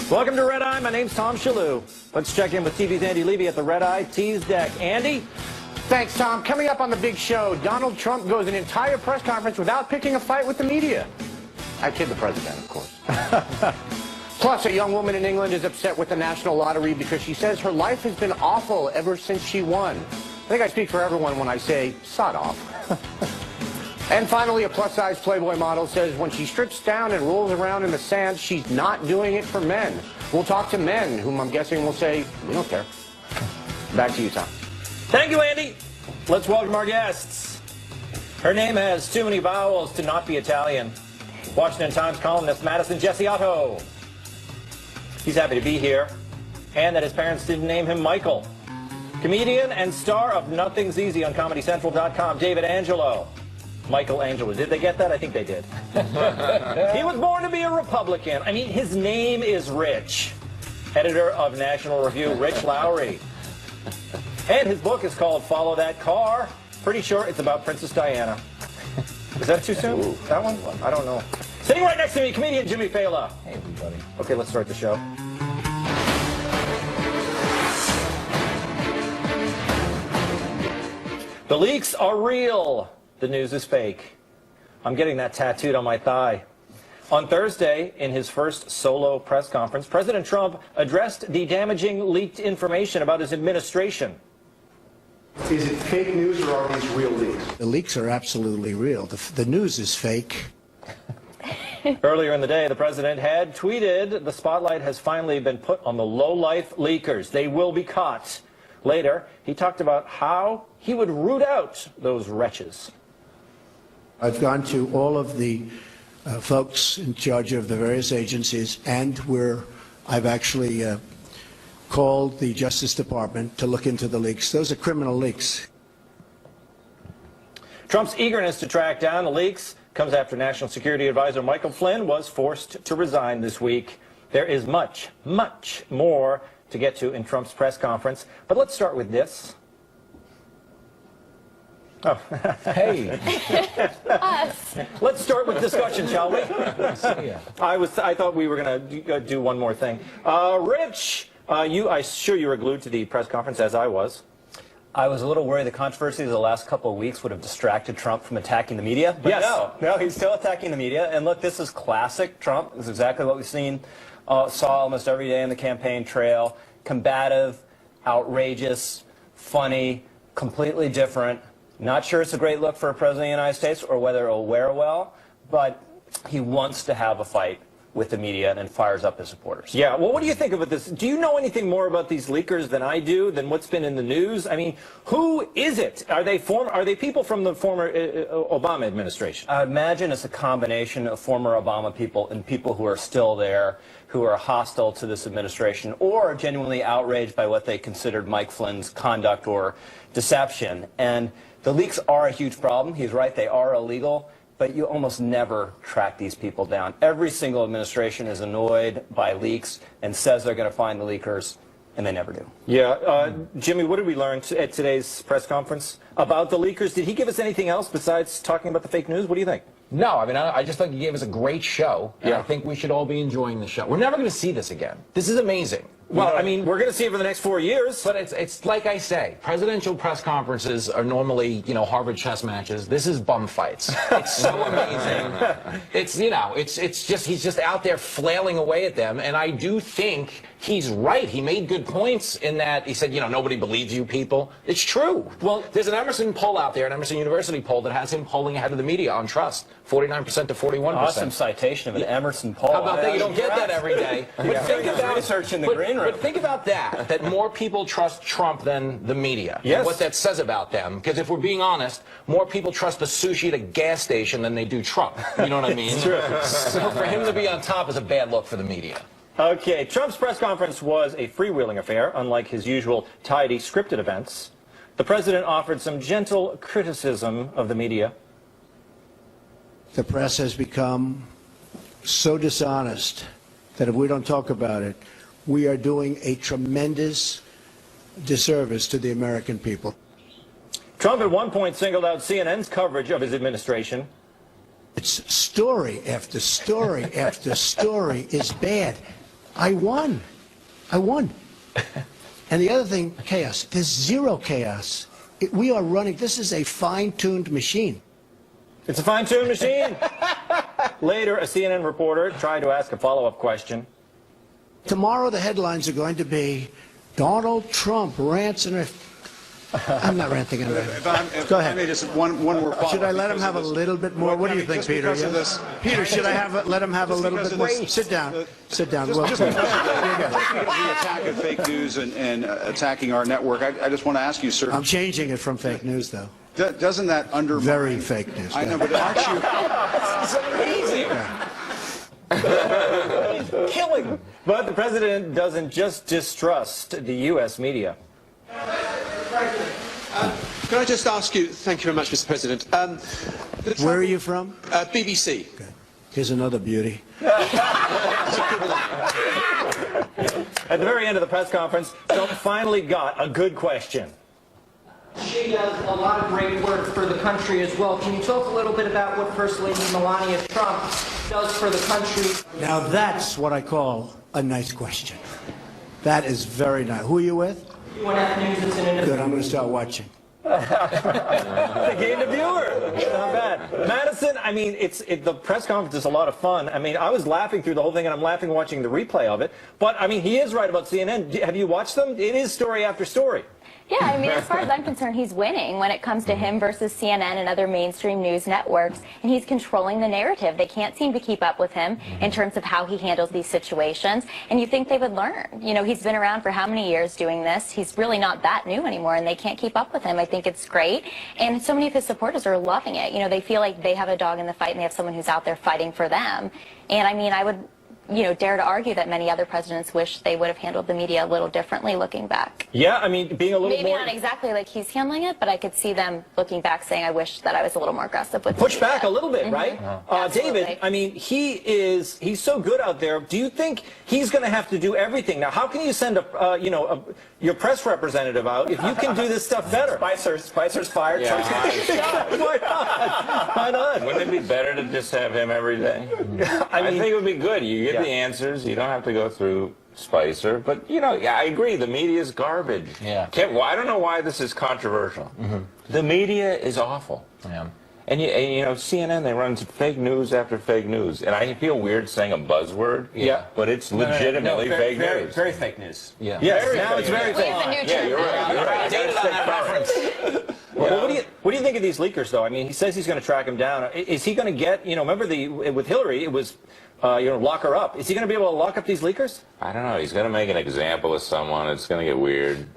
Welcome to Red Eye. My name's Tom Shillue. Let's check in with TV's Andy Levy at the Red Eye Tease Deck. Andy? Thanks, Tom. Coming up on the big show, Donald Trump goes an entire press conference without picking a fight with the media. I kid the president, of course. Plus, a young woman in England is upset with the national lottery because she says her life has been awful ever since she won. I think I speak for everyone when I say, sod off. And finally, a plus-size Playboy model says when she strips down and rolls around in the sand, she's not doing it for men. We'll talk to men, whom I'm guessing will say, we don't care. Back to you, Tom. Thank you, Andy. Let's welcome our guests. Her name has too many vowels to not be Italian. Washington Times columnist Madison Jessiotto. He's happy to be here, and that his parents didn't name him Michael. Comedian and star of Nothing's Easy on ComedyCentral.com, David Angelo. Michael Angelo. Did they get that? I think they did. He was born to be a Republican. I mean, his name is Rich. Editor of National Review, Rich Lowry. And his book is called Follow That Car. Pretty sure it's about Princess Diana. Is that too soon? Ooh. That one? I don't know. Sitting right next to me, comedian Jimmy Fallon. Hey, everybody. Okay, let's start the show. The leaks are real. The news is fake. I'm getting that tattooed on my thigh. On Thursday, in his first solo press conference, President Trump addressed the damaging leaked information about his administration. Is it fake news or are these real leaks? The leaks are absolutely real. The news is fake. Earlier in the day, the president had tweeted, the spotlight has finally been put on the low-life leakers. They will be caught. Later, he talked about how he would root out those wretches. I've gone to all of the folks in charge of the various agencies, and I've actually called the Justice Department to look into the leaks. Those are criminal leaks. Trump's eagerness to track down the leaks comes after National Security Advisor Michael Flynn was forced to resign this week. There is much, much more to get to in Trump's press conference, but let's start with this. Oh. Hey. Us. Let's start with discussion, shall we? I thought we were going to do one more thing. Rich, I'm sure you were glued to the press conference, as I was. I was a little worried the controversy of the last couple of weeks would have distracted Trump from attacking the media. But yes. No, he's still attacking the media. And look, this is classic Trump. This is exactly what we've saw almost every day in the campaign trail. Combative, outrageous, funny, completely different. Not sure it's a great look for a president of the United States or whether it'll wear well, but he wants to have a fight with the media and fires up his supporters. Yeah, well, what do you think about this? Do you know anything more about these leakers than I do, than what's been in the news? I mean, who is it? Are they people from the former Obama administration? I imagine it's a combination of former Obama people and people who are still there, who are hostile to this administration or genuinely outraged by what they considered Mike Flynn's conduct or deception. And the leaks are a huge problem. He's right, they are illegal, but you almost never track these people down. Every single administration is annoyed by leaks and says they're going to find the leakers, and they never do. Yeah. Jimmy, what did we learn at today's press conference about the leakers? Did he give us anything else besides talking about the fake news? What do you think? No, I mean, I just think he gave us a great show, and yeah. I think we should all be enjoying the show. We're never going to see this again. This is amazing. Well, I mean, we're going to see it for the next 4 years. But it's like I say, presidential press conferences are normally, Harvard chess matches. This is bum fights. It's so amazing. It's just, he's just out there flailing away at them, and I do think he's right. He made good points in that he said, nobody believes you people. It's true. Well, there's an Emerson poll out there, an Emerson University poll that has him polling ahead of the media on trust, 49% to 41%. Awesome citation of an Emerson poll. How about that? You don't get that every day. But think about research in the green room. But think about that more people trust Trump than the media. Yes. And what that says about them. Because if we're being honest, more people trust the sushi at a gas station than they do Trump. You know what I mean? It's true. So for him to be on top is a bad look for the media. Okay, Trump's press conference was a freewheeling affair, unlike his usual tidy, scripted events. The president offered some gentle criticism of the media. The press has become so dishonest that if we don't talk about it, we are doing a tremendous disservice to the American people. Trump at one point singled out CNN's coverage of his administration. It's story after story after story is bad. I won. I won. And the other thing, chaos. There's zero chaos. We are running, this is a fine-tuned machine. It's a fine-tuned machine. Later, a CNN reporter tried to ask a follow-up question. Tomorrow the headlines are going to be, Donald Trump rants and... I'm not ranting and raving. Go ahead. Just one more follow-up. Should I let him have a little bit more? What do you think, Peter? Peter, should I let him have a little bit more? Sit down. Sit down. Just because of the attack of fake news and attacking our network, I just want to ask you, sir. I'm changing it from fake news, though. Doesn't that undermine... Very fake news. I know, but aren't you... It's amazing. Killing. But the president doesn't just distrust the U.S. media. Can I just ask you, thank you very much, Mr. President. Where are you from? BBC. Okay. Here's another beauty. At the very end of the press conference, Trump finally got a good question. She does a lot of great work for the country as well. Can you talk a little bit about what First Lady Melania Trump does for the country? Now that's what I call a nice question. That is very nice. Who are you with? UNF News, it's an independent. Good, I'm going to start watching. They gained a viewer. Not bad. Madison, I mean, the press conference is a lot of fun. I mean, I was laughing through the whole thing, and I'm laughing watching the replay of it. But, I mean, he is right about CNN. Have you watched them? It is story after story. Yeah, I mean, as far as I'm concerned, he's winning when it comes to him versus CNN and other mainstream news networks, and he's controlling the narrative. They can't seem to keep up with him in terms of how he handles these situations, and you think they would learn. You know, he's been around for how many years doing this? He's really not that new anymore, and they can't keep up with him. I think it's great, and so many of his supporters are loving it. You know, they feel like they have a dog in the fight, and they have someone who's out there fighting for them. And I mean, I would, you know, dare to argue that many other presidents wish they would have handled the media a little differently looking back. Yeah, I mean, being a little Maybe more... not exactly like he's handling it, but I could see them looking back saying, I wish that I was a little more aggressive with Push back a little bit, right? Absolutely. David, I mean, he's so good out there. Do you think he's going to have to do everything? Now, how can you send your press representative out if you can do this stuff better? Spicer's fired. Yeah. Why not? Why not? Wouldn't it be better to just have him every day? I think it would be good. You get the answers. You don't have to go through Spicer. But, you know, I agree. The media is garbage. Yeah. Well, I don't know why this is controversial. The media is awful. Yeah. And you know, CNN, they run fake news after fake news. And I feel weird saying a buzzword. Yeah. But it's legitimately fake news. Very fake news. Yeah. Yes, now it's very fake. Yeah, you're right. You're right. Dated on that reference. Well, what do you think of these leakers, though? I mean, he says he's going to track him down. Is he going to get, you know, remember with Hillary, it was, you know, lock her up. Is he going to be able to lock up these leakers? I don't know. He's going to make an example of someone. It's going to get weird.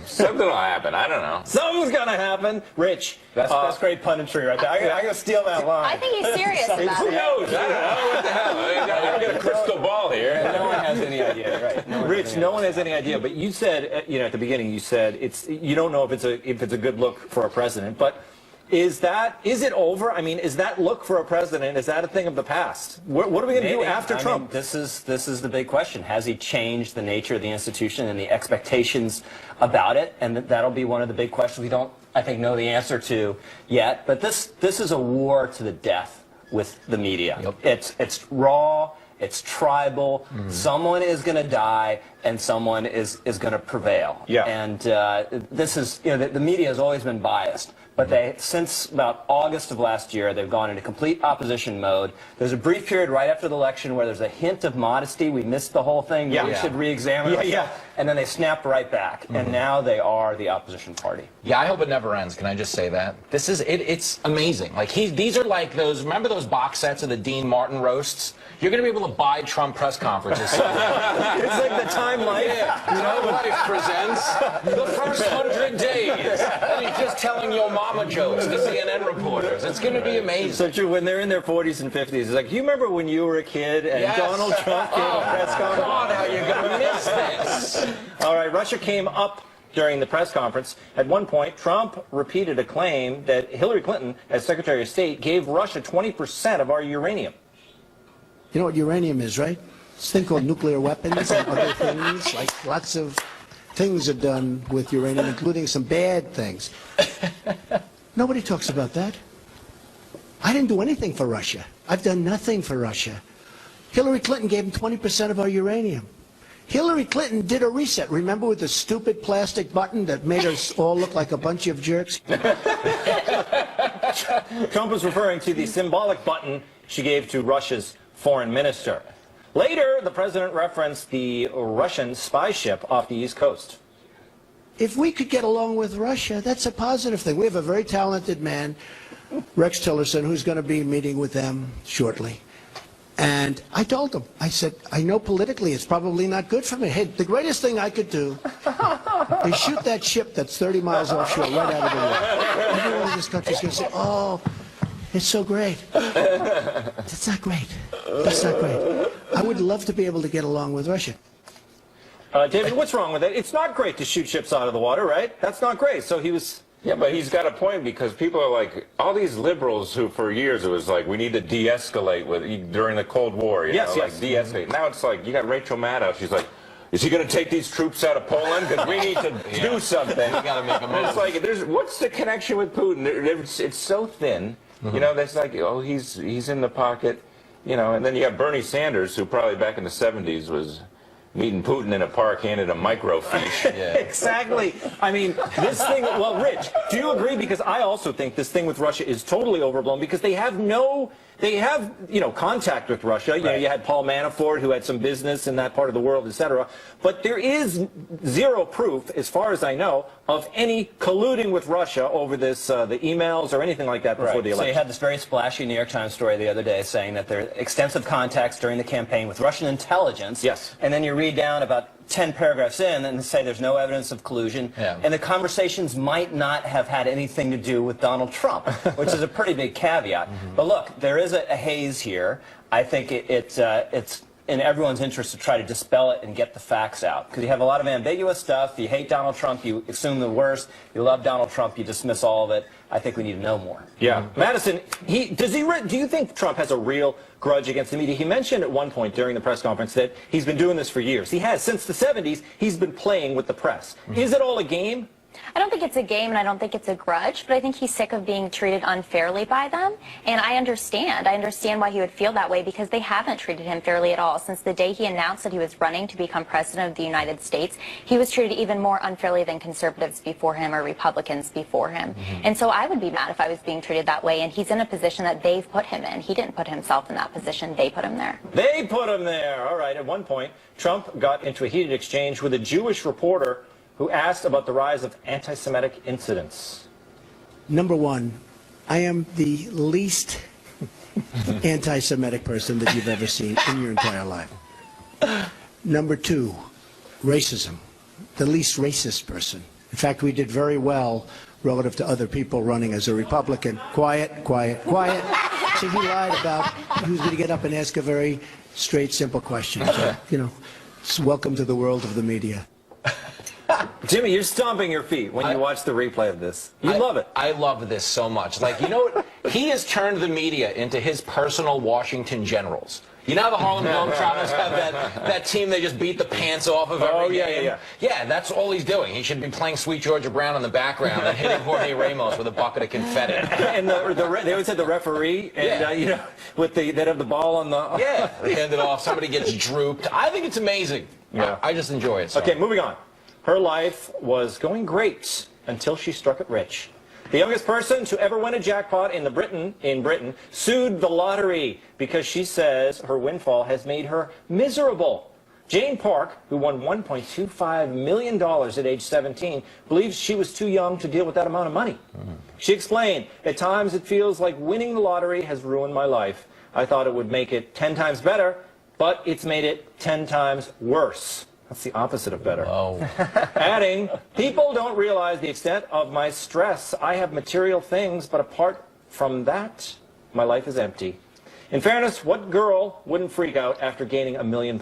Something will happen. I don't know. Something's going to happen. Rich. That's great punditry right there. I'm going to steal that line. I think he's serious about Who it. knows? I don't know. What the hell? I got a crystal ball here. No one has any idea, right? Rich, no one has any idea. But you said, you know, at the beginning, you said you don't know if it's a good look for a president. But is it over? I mean, is that look for a president? Is that a thing of the past? What are we going to do after Trump? Mean, this is the big question. Has he changed the nature of the institution and the expectations about it? And that'll be one of the big questions we don't, I think, know the answer to yet. But this is a war to the death with the media. Yep. It's raw. It's tribal. Someone is going to die, and someone is going to prevail. Yeah. And this is, you know, the media has always been biased. But since about August of last year, they've gone into complete opposition mode. There's a brief period right after the election where there's a hint of modesty. We missed the whole thing. Yeah. We should re-examine it. Yeah. And then they snapped right back. And now they are the opposition party. Yeah, I hope it never ends. Can I just say that? This is it's amazing. Like these are like those. Remember those box sets of the Dean Martin roasts? You're going to be able to buy Trump press conferences. It's like the Time Life. Yeah. Time Life presents the first 100 days. And he's just telling your mama jokes to CNN reporters. It's going to be amazing. So true. When they're in their 40s and 50s, it's like, you remember when you were a kid and Donald Trump gave a press conference? God, how you're going to miss this. All right, Russia came up during the press conference. At one point, Trump repeated a claim that Hillary Clinton, as Secretary of State, gave Russia 20% of our uranium. You know what uranium is, right? It's a thing called nuclear weapons and other things. Like lots of things are done with uranium, including some bad things. Nobody talks about that. I didn't do anything for Russia. I've done nothing for Russia. Hillary Clinton gave him 20% of our uranium. Hillary Clinton did a reset. Remember, with the stupid plastic button that made us all look like a bunch of jerks? Trump was referring to the symbolic button she gave to Russia's foreign minister. Later, the president referenced the Russian spy ship off the East Coast. If we could get along with Russia, that's a positive thing. We have a very talented man, Rex Tillerson, who's going to be meeting with them shortly. And I told him, I said, I know politically it's probably not good for me. Hey, the greatest thing I could do is shoot that ship that's 30 miles offshore right out of the water. Everyone in this country is going to say, oh, it's so great. It's not great. It's not great. I would love to be able to get along with Russia. David, what's wrong with it? It's not great to shoot ships out of the water, right? That's not great. So he was... Yeah, but he's got a point, because people are like, all these liberals who for years it was like, we need to de-escalate during the Cold War, you know, like de-escalate. Now it's like, you got Rachel Maddow, she's like, is he going to take these troops out of Poland? Because we need to do something. You got to make a move. It's like, what's the connection with Putin? It's so thin, you know, that's like, oh, he's in the pocket, you know, and then you got Bernie Sanders, who probably back in the 70s was meeting Putin in a park, handed a microfiche. Yeah. Exactly. I mean, this thing, well, Rich, do you agree? Because I also think this thing with Russia is totally overblown, because they have you know, contact with Russia. You know, you had Paul Manafort, who had some business in that part of the world, etc. But there is zero proof, as far as I know, of any colluding with Russia over this, the emails or anything like that before the election. So you had this very splashy New York Times story the other day saying that there are extensive contacts during the campaign with Russian intelligence. Yes. And then you read down about 10 paragraphs in and say there's no evidence of collusion. Yeah. And the conversations might not have had anything to do with Donald Trump, which is a pretty big caveat. But look, there is a haze here. I think it's in everyone's interest to try to dispel it and get the facts out, because you have a lot of ambiguous stuff. You hate Donald Trump, you assume the worst. You love Donald Trump, you dismiss all of it. I think we need to know more. Yeah. Madison, do you think Trump has a real grudge against the media? He mentioned at one point during the press conference that he's been doing this for years. He has. Since the 70s, he's been playing with the press. Is it all a game? I don't think it's a game, and I don't think it's a grudge, but I think he's sick of being treated unfairly by them, and I understand why he would feel that way, because they haven't treated him fairly at all. Since the day he announced that he was running to become president of the United States, he was treated even more unfairly than conservatives before him or Republicans before him. And so I would be mad if I was being treated that way, and he's in a position that they've put him in. He didn't put himself in that position. They put him there. They put him there. All right. At one point, Trump got into a heated exchange with a Jewish reporter who asked about the rise of anti-Semitic incidents. Number one, I am the least anti-Semitic person that you've ever seen in your entire life. Number two, racism. The least racist person. In fact, we did very well relative to other people running as a Republican. Quiet, quiet, quiet. So he lied about he was going to get up and ask a very straight, simple question. So, you know, welcome to the world of the media. Jimmy, you're stomping your feet when you watch the replay of this. You love it. I love this so much. Like, you know what? He has turned the media into his personal Washington Generals. You know how the Harlem Globetrotters have that team they just beat the pants off of every game? Yeah, that's all he's doing. He should be playing Sweet Georgia Brown in the background and hitting Jorge Ramos with a bucket of confetti. And they always had the referee, and you know, with they'd have the ball on the... Yeah, they hand it off. Somebody gets drooped. I think it's amazing. Yeah, I just enjoy it. So. Okay, moving on. Her life was going great until she struck it rich. The youngest person to ever win a jackpot in Britain sued the lottery because she says her windfall has made her miserable. Jane Park, who won $1.25 million at age 17, believes she was too young to deal with that amount of money. She explained, "At times it feels like winning the lottery has ruined my life. I thought it would make it 10 times better, but it's made it 10 times worse." That's the opposite of better. Oh. Adding, "People don't realize the extent of my stress. I have material things, but apart from that, my life is empty." In fairness, what girl wouldn't freak out after gaining £1 million?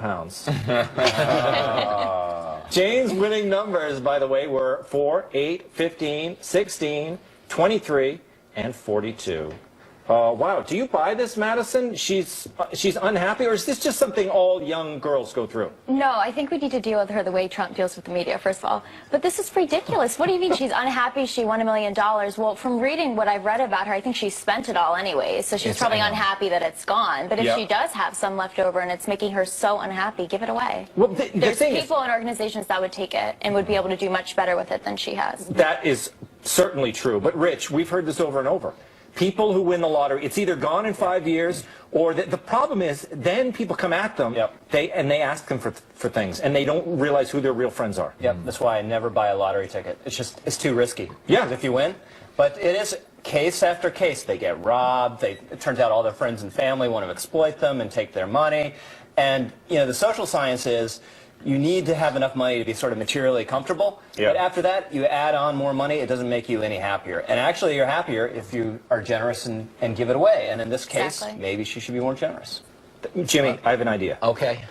Jane's winning numbers, by the way, were 4, 8, 15, 16, 23, and 42. Wow. Do you buy this, Madison? She's unhappy, or is this just something all young girls go through? No, I think we need to deal with her the way Trump deals with the media, first of all. But this is ridiculous. What do you mean she's unhappy she won $1 million? Well, from reading what I've read about her, I think she spent it all anyway, so she's probably unhappy that it's gone. But if she does have some left over and it's making her so unhappy, give it away. Well, there's people and organizations that would take it and would be able to do much better with it than she has. That is certainly true. But, Rich, we've heard this over and over. People who win the lottery, it's either gone in 5 years, or the problem is then people come at them and they ask them for things, and they don't realize who their real friends are. That's why I never buy a lottery ticket. It's too risky. Because if you win, but it is case after case. They get robbed. It turns out all their friends and family want to exploit them and take their money. And the social science is, you need to have enough money to be sort of materially comfortable. But after that, you add on more money, it doesn't make you any happier. And actually, you're happier if you are generous and give it away. And in this case, maybe she should be more generous. Jimmy, I have an idea. Okay.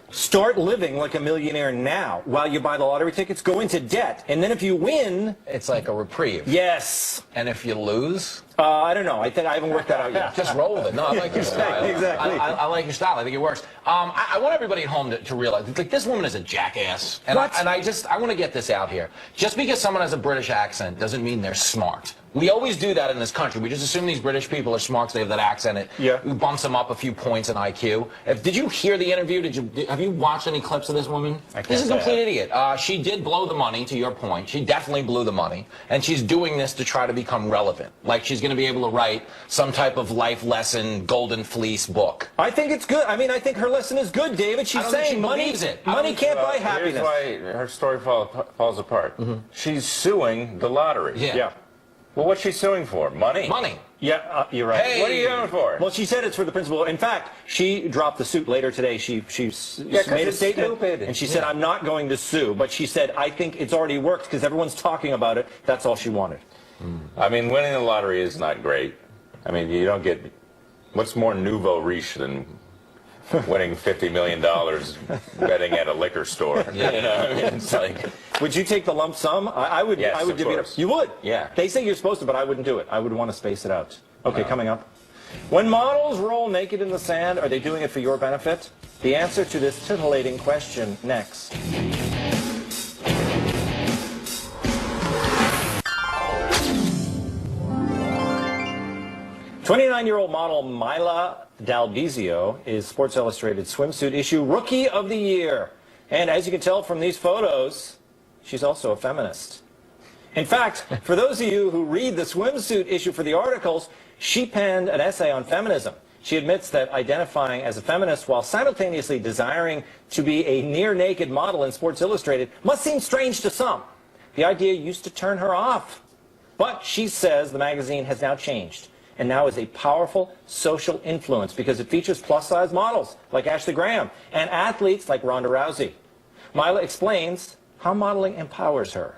Start living like a millionaire now while you buy the lottery tickets. Go into debt. And then if you win... It's like a reprieve. Yes. And if you lose... I don't know. I haven't worked that out yet. Just roll with it. No, I like your style. Exactly. I like your style. I think it works. I want everybody at home to realize, like, this woman is a jackass. And I want to get this out here. Just because someone has a British accent doesn't mean they're smart. We always do that in this country. We just assume these British people are smart because they have that accent. It bumps them up a few points in IQ. Did you hear the interview? Have you watched any clips of this woman? She's a complete idiot. She did blow the money, to your point. She definitely blew the money. And she's doing this to try to become relevant. Like she's going to be able to write some type of life lesson, golden fleece book. I think it's good. I mean, I think her lesson is good, David. She's saying money can't buy happiness. Here's why her story falls apart. She's suing the lottery. Well, what's she suing for? Money? Money. Yeah, you're right. Hey. What are you going for? Well, she said it's for the principal. In fact, she dropped the suit later today. She made a statement, and she said, I'm not going to sue. But she said, I think it's already worked because everyone's talking about it. That's all she wanted. I mean, winning the lottery is not great. I mean, you don't get... What's more nouveau riche than winning $50 million betting at a liquor store? I mean, it's like... Would you take the lump sum? I would. Yes, I would divvy it up. You would? Yeah. They say you're supposed to, but I wouldn't do it. I would want to space it out. Okay, coming up. When models roll naked in the sand, are they doing it for your benefit? The answer to this titillating question next. 29-year-old model Mila Dalbizio is Sports Illustrated swimsuit issue Rookie of the Year. And as you can tell from these photos, she's also a feminist. In fact, for those of you who read the swimsuit issue for the articles, she penned an essay on feminism. She admits that identifying as a feminist while simultaneously desiring to be a near-naked model in Sports Illustrated must seem strange to some. The idea used to turn her off. But she says the magazine has now changed and now is a powerful social influence because it features plus-size models like Ashley Graham and athletes like Ronda Rousey. Mila explains how modeling empowers her.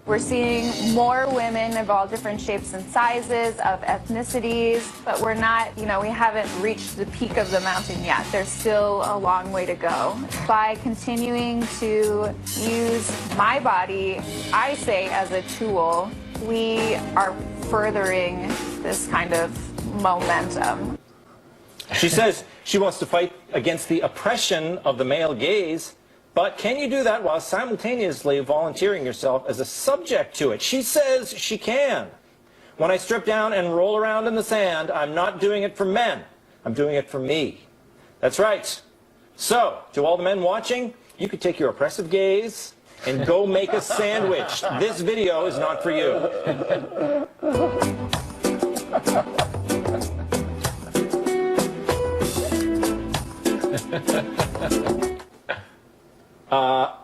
We're seeing more women of all different shapes and sizes, of ethnicities, but we're not, we haven't reached the peak of the mountain yet. There's still a long way to go. By continuing to use my body, I say, as a tool, we are furthering this kind of momentum. She says she wants to fight against the oppression of the male gaze. But can you do that while simultaneously volunteering yourself as a subject to it? She says she can. When I strip down and roll around in the sand, I'm not doing it for men. I'm doing it for me. That's right. So, to all the men watching, you could take your oppressive gaze and go make a sandwich. This video is not for you.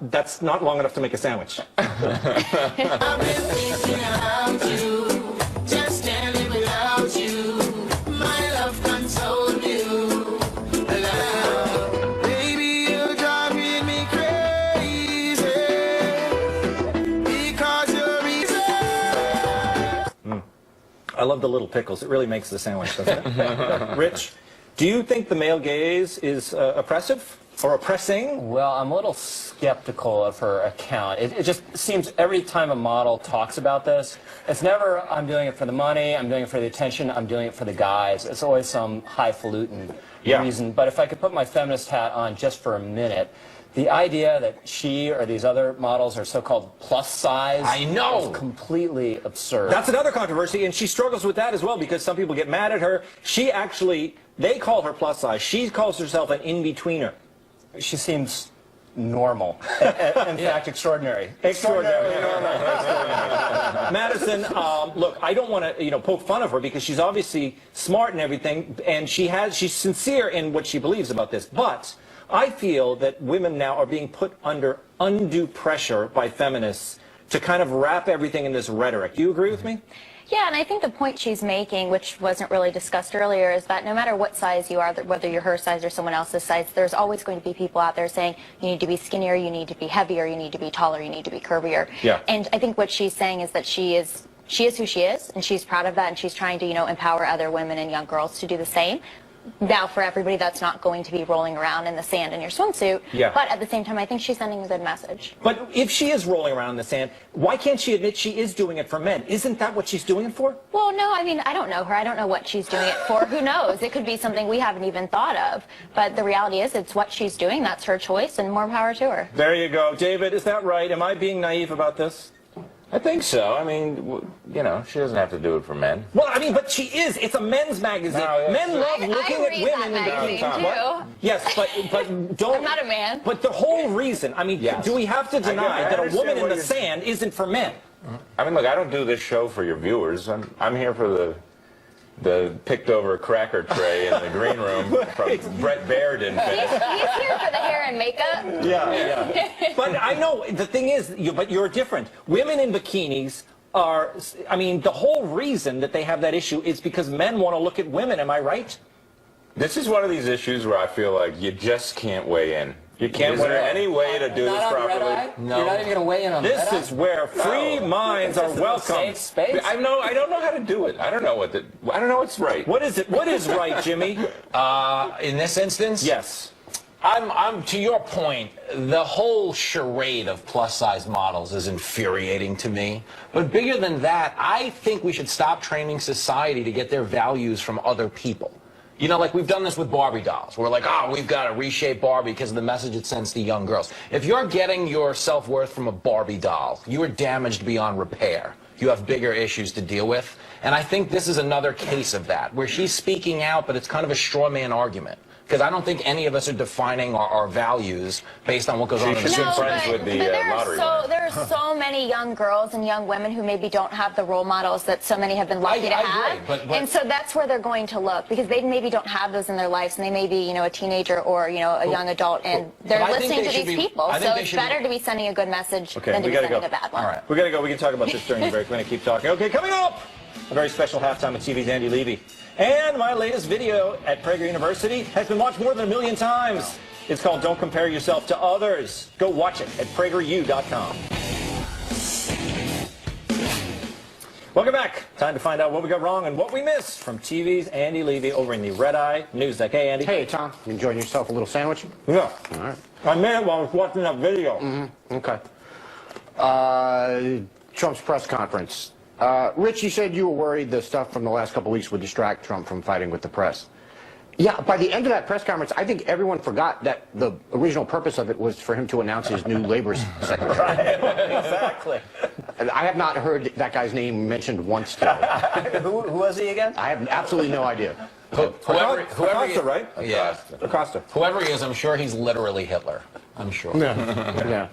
That's not long enough to make a sandwich. I've been thinking about you, just can't live without you. My love control you. Love. Baby, you're driving me crazy because you're easy. I love the little pickles. It really makes the sandwich, doesn't it? Rich, do you think the male gaze is oppressive? or oppressing? Well, I'm a little skeptical of her account. It just seems every time a model talks about this, it's never, I'm doing it for the money, I'm doing it for the attention, I'm doing it for the guys. It's always some highfalutin reason. But if I could put my feminist hat on just for a minute, the idea that she or these other models are so-called plus size is completely absurd. That's another controversy, and she struggles with that as well because some people get mad at her. She actually, they call her plus size. She calls herself an in-betweener. She seems normal. In fact, extraordinary. Extraordinarily normal. Madison, look, I don't want to, poke fun of her because she's obviously smart and everything, and she's sincere in what she believes about this. But I feel that women now are being put under undue pressure by feminists to kind of wrap everything in this rhetoric. Do you agree with me? Yeah, and I think the point she's making, which wasn't really discussed earlier, is that no matter what size you are, whether you're her size or someone else's size, there's always going to be people out there saying you need to be skinnier, you need to be heavier, you need to be taller, you need to be curvier. Yeah. And I think what she's saying is that she is who she is, and she's proud of that, and she's trying to, empower other women and young girls to do the same. Now, for everybody, that's not going to be rolling around in the sand in your swimsuit. Yeah. But at the same time, I think she's sending a good message. But if she is rolling around in the sand, why can't she admit she is doing it for men? Isn't that what she's doing it for? Well, no, I mean, I don't know her. I don't know what she's doing it for. Who knows? It could be something we haven't even thought of. But the reality is, it's what she's doing. That's her choice, and more power to her. There you go. David, is that right? Am I being naive about this? I think so. I mean, she doesn't have to do it for men. Well, I mean, but she is. It's a men's magazine. Men love looking at women in bikinis. Too. Yes, but don't. I'm not a man. But the whole reason, I mean, do we have to deny that a woman in the sand isn't for men? I mean, look, I don't do this show for your viewers. I'm here for the picked over cracker tray in the green room from Brett Baird in He's here for the hair and makeup. Yeah. But I know, the thing is, but you're different. Women in bikinis are, I mean, the whole reason that they have that issue is because men want to look at women, am I right? This is one of these issues where I feel like you just can't weigh in. You can't. Is there any way to do this properly? No. You're not even going to weigh in on this. This is where free minds are welcome. Safe space. I don't know how to do it. I don't know what's right. What is it? What is right, Jimmy? In this instance? Yes. I'm to your point, the whole charade of plus-size models is infuriating to me. But bigger than that, I think we should stop training society to get their values from other people. Like we've done this with Barbie dolls. We're like, we've got to reshape Barbie because of the message it sends to young girls. If you're getting your self-worth from a Barbie doll, you are damaged beyond repair. You have bigger issues to deal with. And I think this is another case of that, where she's speaking out, but it's kind of a straw man argument. Because I don't think any of us are defining our values based on what goes on in the She's friends with the lottery winner. There are so many young girls and young women who maybe don't have the role models that so many have been lucky to have. Agree, and so that's where they're going to look, because they maybe don't have those in their lives, and they may be, a teenager or, a young adult, and they're listening to these people. So it's better to be sending a good message than to be sending a bad one. All right. We got to go. We can talk about this during the break. We're going to keep talking. Okay, coming up, a very special halftime with TV's Andy Levy. And my latest video at Prager University has been watched more than 1 million times. It's called Don't Compare Yourself to Others. Go watch it at PragerU.com. Welcome back. Time to find out what we got wrong and what we missed from TV's Andy Levy over in the Red Eye News Deck. Hey, Andy. Hey, Tom. You enjoying yourself a little sandwich? Yeah. All right. I made it while I was watching that video. Okay. Trump's press conference. Rich, you said you were worried the stuff from the last couple of weeks would distract Trump from fighting with the press. Yeah, by the end of that press conference, I think everyone forgot that the original purpose of it was for him to announce his new labor secretary. Right, exactly. I have not heard that guy's name mentioned once today. Who was he again? I have absolutely no idea. Acosta, right? Yeah. Acosta. Whoever he is, I'm sure he's literally Hitler. I'm sure. Yeah.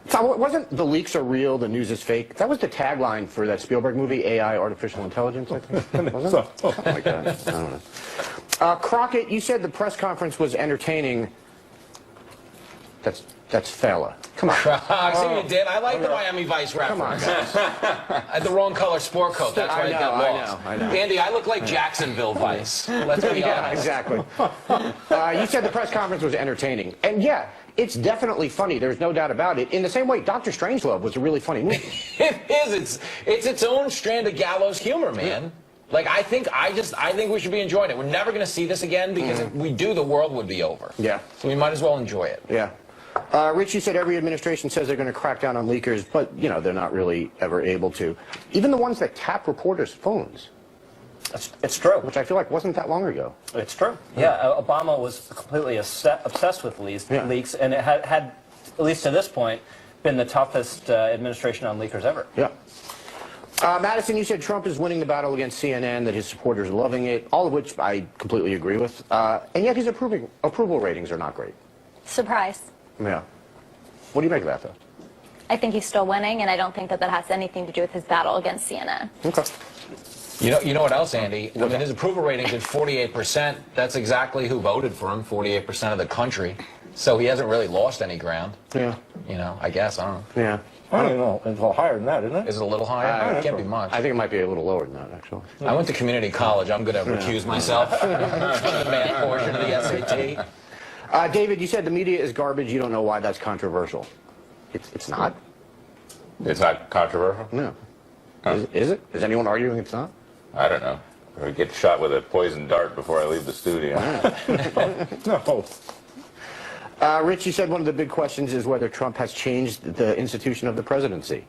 So wasn't "the leaks are real, the news is fake"? That was the tagline for that Spielberg movie, AI, Artificial Intelligence, I think. Wasn't it? Something like that. I don't know. Crockett, you said the press conference was entertaining. That's Fela. Come on. I see you did. I like the Miami Vice reference. Come on, guys. I had the wrong color sport coat. That's why I got lost. I know. Andy, I look like Jacksonville Vice. Let's be Yeah, honest. exactly. You said the press conference was entertaining. And yeah, it's definitely funny. There's no doubt about it. In the same way, Dr. Strangelove was a really funny movie. It is. It's its own strand of gallows humor, man. Like, I think we should be enjoying it. We're never going to see this again because if we do, the world would be over. Yeah. So we might as well enjoy it. Yeah. Rich, you said every administration says they're going to crack down on leakers, but, you know, they're not really ever able to. Even the ones that tap reporters' phones. It's true. Which I feel like wasn't that long ago. It's true. Yeah, Obama was completely obsessed with leaks, and it had, at least to this point, been the toughest administration on leakers ever. Yeah. Madison, you said Trump is winning the battle against CNN, that his supporters are loving it, all of which I completely agree with. And yet his approval ratings are not great. Surprise. Yeah. What do you make of that, though? I think he's still winning, and I don't think that that has anything to do with his battle against CNN. Okay. You know what else, Andy? I mean, his approval rating's at 48%. That's exactly who voted for him, 48% of the country. So he hasn't really lost any ground. Yeah. You know, I guess. I don't know. Yeah. I don't know. It's a little higher than that, isn't it? Is it a little higher? It can't be much. I think it might be a little lower than that, actually. I went to community college. I'm going to recuse myself from the math portion of the SAT. David, you said the media is garbage. You don't know why that's controversial. It's not. It's not controversial? No. Is it? Is anyone arguing it's not? I don't know. Or get shot with a poison dart before I leave the studio. No. Rich, you said one of the big questions is whether Trump has changed the institution of the presidency.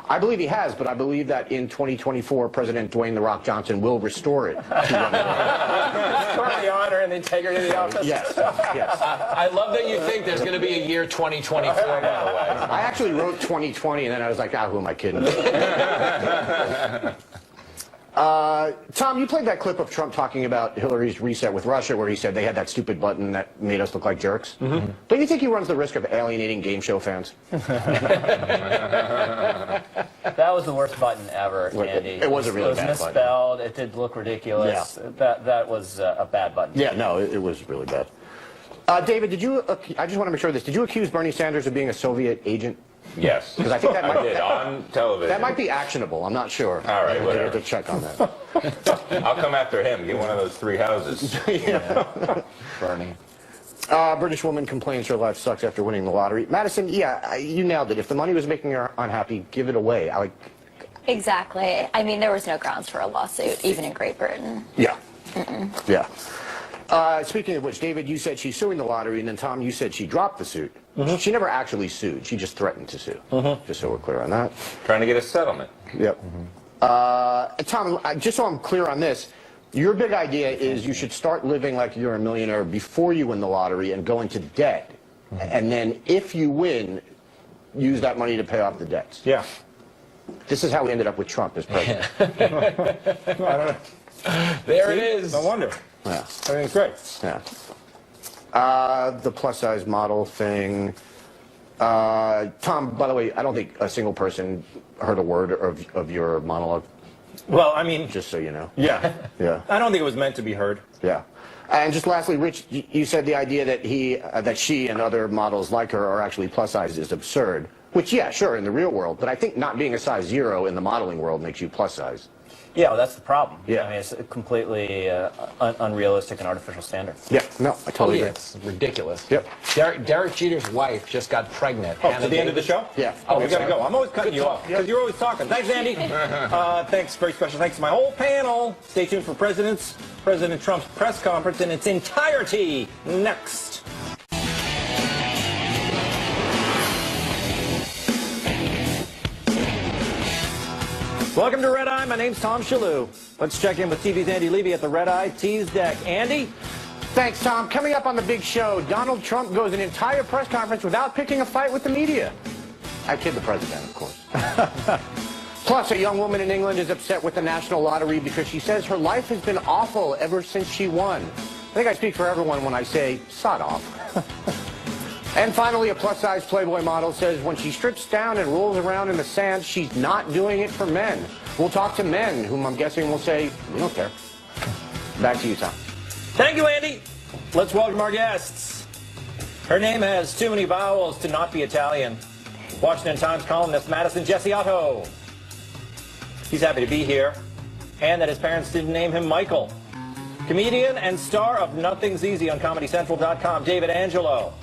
I believe he has, but I believe that in 2024, President Dwayne "The Rock" Johnson will restore it. Restore the honor and the integrity of the office. Yes, yes. I love that you think there's going to be a year 2024, by the way. I actually wrote 2020, and then I was like, who am I kidding? Tom, you played that clip of Trump talking about Hillary's reset with Russia, where he said they had that stupid button that made us look like jerks. Mm-hmm. Don't you think he runs the risk of alienating game show fans? That was the worst button ever, Andy. It was a really bad button. It was misspelled. It did look ridiculous. Yeah. That was a bad button. Yeah, no, it was really bad. David, I just want to make sure of this. Did you accuse Bernie Sanders of being a Soviet agent? Yes. Because I think that I did, on television. That might be actionable. I'm not sure. All right, whatever. I have to check on that. I'll come after him. Get one of those 3 houses. Yeah. Bernie. British woman complains her life sucks after winning the lottery. Madison, yeah, you nailed it. If the money was making her unhappy, give it away. Exactly. I mean, there was no grounds for a lawsuit, even in Great Britain. Yeah. Yeah. Speaking of which, David, you said she's suing the lottery, and then Tom, you said she dropped the suit. Mm-hmm. She never actually sued. She just threatened to sue. Mm-hmm. Just so we're clear on that. Trying to get a settlement. Yep. Mm-hmm. Tom, just so I'm clear on this, your big idea is you should start living like you're a millionaire before you win the lottery and go into debt. Mm-hmm. And then if you win, use that money to pay off the debts. Yeah. This is how we ended up with Trump as president. I don't know. There it is. No wonder. Yeah. Everything's great. Yeah. The plus-size model thing. Tom, by the way, I don't think a single person heard a word of your monologue. Well, I mean... Just so you know. Yeah. Yeah. I don't think it was meant to be heard. Yeah. And just lastly, Rich, you said the idea that that she and other models like her are actually plus-size is absurd. Which, yeah, sure, in the real world. But I think not being a size 0 in the modeling world makes you plus-size. Yeah, well, that's the problem. Yeah. I mean, it's a completely unrealistic and artificial standard. Yeah, no, I totally agree. It's ridiculous. Yep. Derek Jeter's wife just got pregnant. Oh, to the end of the show? Yeah. Oh, we got to go. I'm always cutting you off because you're always talking. Thanks, Andy. Thanks, very special thanks to my whole panel. Stay tuned for President Trump's press conference in its entirety next. Welcome to Red Eye. My name's Tom Shillue. Let's check in with TV's Andy Levy at the Red Eye Tease Deck. Andy? Thanks, Tom. Coming up on the big show, Donald Trump goes an entire press conference without picking a fight with the media. I kid the president, of course. Plus, a young woman in England is upset with the national lottery because she says her life has been awful ever since she won. I think I speak for everyone when I say, sod off. And finally, a plus-size Playboy model says when she strips down and rolls around in the sand, she's not doing it for men. We'll talk to men, whom I'm guessing will say, we don't care. Back to you, Tom. Thank you, Andy. Let's welcome our guests. Her name has too many vowels to not be Italian. Washington Times columnist Madison Otto. He's happy to be here, and that his parents didn't name him Michael. Comedian and star of Nothing's Easy on ComedyCentral.com, David Angelo.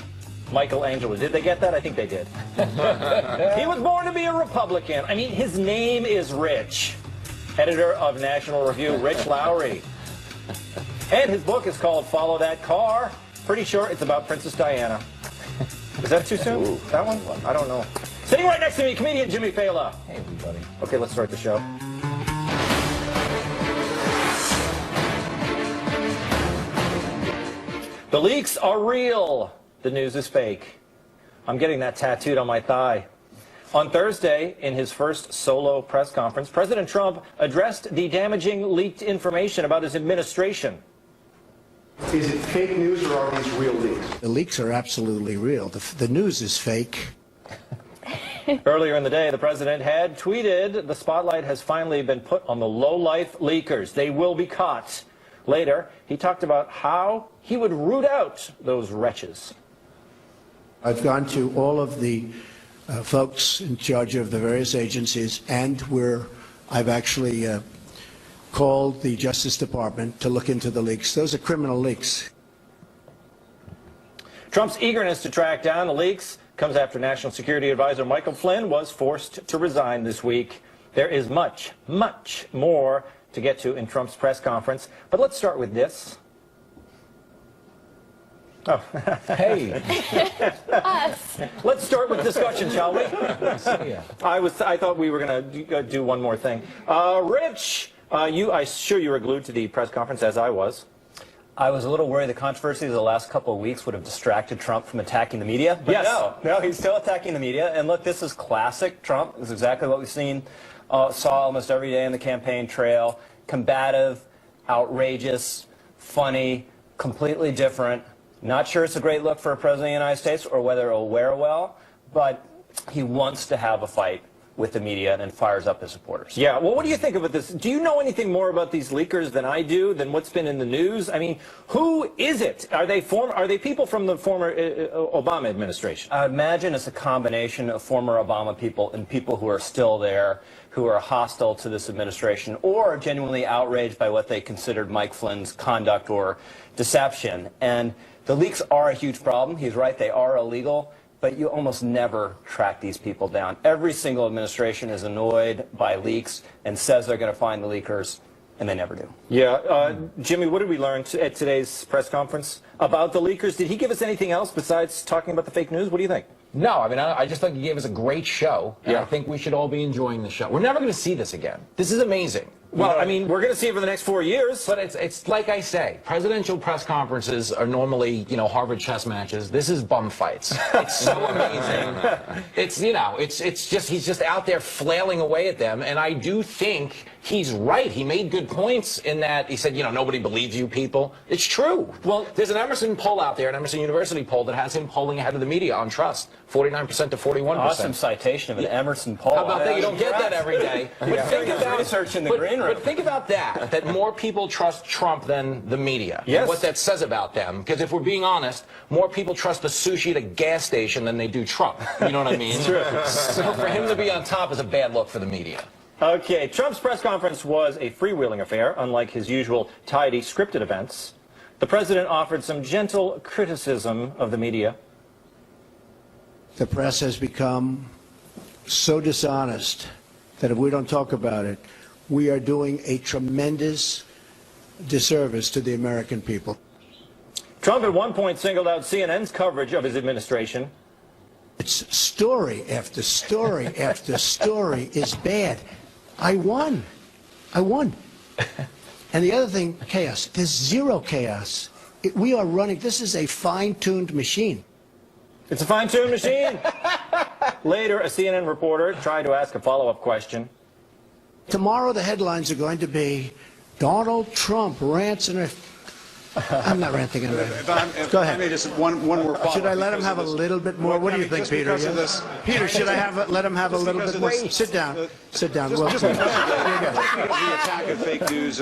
Michael Angelo. Did they get that? I think they did. He was born to be a Republican. I mean, his name is rich. editor of National Review, Rich Lowry. And his book is called Follow That Car. Pretty sure it's about Princess Diana. Is that too soon? Ooh. That one? I don't know. Sitting right next to me, comedian Jimmy Fallon. Hey, everybody. Okay, let's start the show. The leaks are real. The news is fake. I'm getting that tattooed on my thigh. On Thursday, in his first solo press conference, President Trump addressed the damaging leaked information about his administration. Is it fake news or are these real leaks? The leaks are absolutely real. The news is fake. Earlier in the day, the president had tweeted, "The spotlight has finally been put on the low-life leakers. They will be caught." Later, he talked about how he would root out those wretches. I've gone to all of the folks in charge of the various agencies, and I've actually called the Justice Department to look into the leaks. Those are criminal leaks. Trump's eagerness to track down the leaks comes after National Security Advisor Michael Flynn was forced to resign this week. There is much, much more to get to in Trump's press conference, but let's start with this. Oh. Hey. Let's start with discussion, shall we? I thought we were going to do one more thing. Rich, I'm sure you were glued to the press conference, as I was. I was a little worried the controversy of the last couple of weeks would have distracted Trump from attacking the media. But yes. No, he's still attacking the media. And look, this is classic Trump. This is exactly what we've saw almost every day in the campaign trail. Combative, outrageous, funny, completely different. Not sure it's a great look for a president of the United States or whether it'll wear well, but he wants to have a fight with the media and fires up his supporters. Yeah, well, what do you think about this? Do you know anything more about these leakers than I do, than what's been in the news? I mean, who is it? Are they people from the former Obama administration? I imagine it's a combination of former Obama people and people who are still there, who are hostile to this administration or genuinely outraged by what they considered Mike Flynn's conduct or deception. And the leaks are a huge problem. He's right, they are illegal. But you almost never track these people down. Every single administration is annoyed by leaks and says they're going to find the leakers, and they never do. Yeah. Jimmy, what did we learn at today's press conference about the leakers? Did he give us anything else besides talking about the fake news? What do you think? No, I mean, I just think he gave us a great show, and Yeah. I think we should all be enjoying the show. We're never going to see this again. This is amazing. Well, I mean, we're going to see it for the next 4 years. But it's like I say, presidential press conferences are normally, Harvard chess matches. This is bum fights. It's so amazing. It's just, he's just out there flailing away at them. And I do think he's right. He made good points in that he said, nobody believes you people. It's true. Well, there's an Emerson poll out there, an Emerson University poll that has him polling ahead of the media on trust, 49% to 41%. Awesome citation of an Emerson poll. How about that? You don't get that every day. But think about research in the green room. But think about that more people trust Trump than the media. Yes. And what that says about them. Because if we're being honest, more people trust the sushi at a gas station than they do Trump. You know what I mean? It's true. So for him to be on top is a bad look for the media. Okay, Trump's press conference was a freewheeling affair, unlike his usual tidy, scripted events. The president offered some gentle criticism of the media. The press has become so dishonest that if we don't talk about it, we are doing a tremendous disservice to the American people. Trump at one point singled out CNN's coverage of his administration. It's story after story after story is bad. I won. And the other thing, chaos. There's zero chaos. We are running, this is a fine-tuned machine. It's a fine-tuned machine. Later, a CNN reporter tried to ask a follow-up question. Tomorrow the headlines are going to be Donald Trump rants and... I'm not ranting. Go ahead. Just one more follow-up. Should I let him have a little bit more? What do you think, Peter? Peter, should I let him have a little bit more? Sit down. Sit down. Just because of the attack of fake news